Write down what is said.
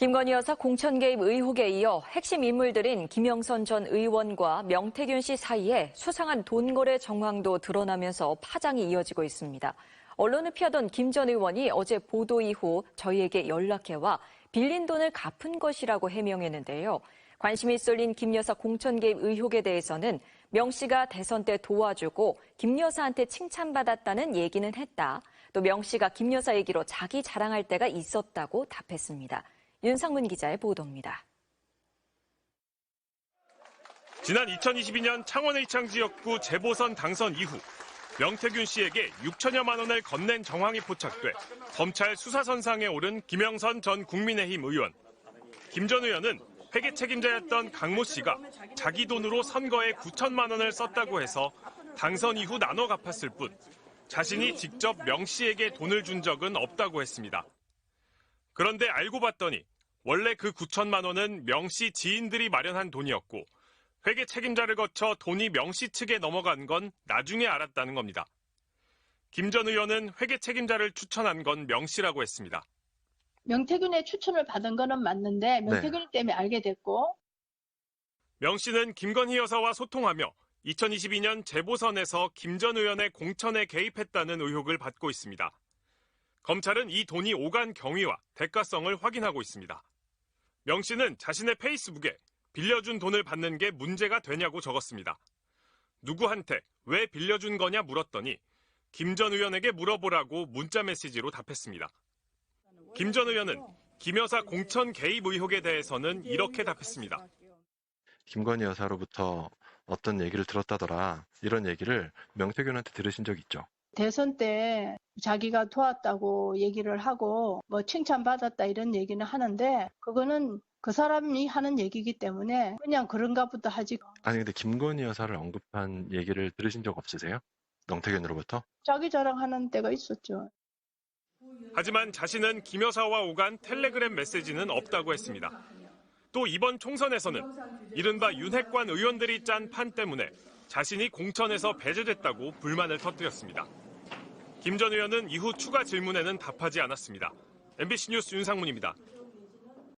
김건희 여사 공천 개입 의혹에 이어 핵심 인물들인 김영선 전 의원과 명태균 씨 사이에 수상한 돈거래 정황도 드러나면서 파장이 이어지고 있습니다. 언론을 피하던 김 전 의원이 어제 보도 이후 저희에게 연락해와 빌린 돈을 갚은 것이라고 해명했는데요. 관심이 쏠린 김 여사 공천 개입 의혹에 대해서는 명 씨가 대선 때 도와주고 김 여사한테 칭찬받았다는 얘기는 했다. 또 명 씨가 김 여사 얘기로 자기 자랑할 때가 있었다고 답했습니다. 윤상문 기자의 보도입니다. 지난 2022년 창원의창 지역구 재보선 당선 이후 명태균 씨에게 6천여만 원을 건넨 정황이 포착돼 검찰 수사선상에 오른 김영선 전 국민의힘 의원. 김 전 의원은 회계 책임자였던 강모 씨가 자기 돈으로 선거에 9천만 원을 썼다고 해서 당선 이후 나눠 갚았을 뿐 자신이 직접 명 씨에게 돈을 준 적은 없다고 했습니다. 그런데 알고 봤더니 원래 그 9천만 원은 명 씨 지인들이 마련한 돈이었고 회계 책임자를 거쳐 돈이 명 씨 측에 넘어간 건 나중에 알았다는 겁니다. 김 전 의원은 회계 책임자를 추천한 건 명 씨라고 했습니다. 명태균의 추천을 받은 거는 맞는데 명태균 때문에 알게 됐고. 명 씨는 김건희 여사와 소통하며 2022년 재보선에서 김 전 의원의 공천에 개입했다는 의혹을 받고 있습니다. 검찰은 이 돈이 오간 경위와 대가성을 확인하고 있습니다. 명 씨는 자신의 페이스북에 빌려준 돈을 받는 게 문제가 되냐고 적었습니다. 누구한테 왜 빌려준 거냐 물었더니 김 전 의원에게 물어보라고 문자 메시지로 답했습니다. 김 전 의원은 김 여사 공천 개입 의혹에 대해서는 이렇게 답했습니다. 김건희 여사로부터 어떤 얘기를 들었다더라. 이런 얘기를 명태균한테 들으신 적 있죠? 대선 때 자기가 도왔다고 얘기를 하고 뭐 칭찬받았다 이런 얘기는 하는데 그거는 그 사람이 하는 얘기이기 때문에 그냥 그런가 보다 하지. 아니 근데 김건희 여사를 언급한 얘기를 들으신 적 없으세요? 명태균으로부터? 자기 자랑하는 때가 있었죠. 하지만 자신은 김 여사와 오간 텔레그램 메시지는 없다고 했습니다. 또 이번 총선에서는 이른바 윤핵관 의원들이 짠 판 때문에 자신이 공천에서 배제됐다고 불만을 터뜨렸습니다. 김 전 의원은 이후 추가 질문에는 답하지 않았습니다. MBC 뉴스 윤상문입니다.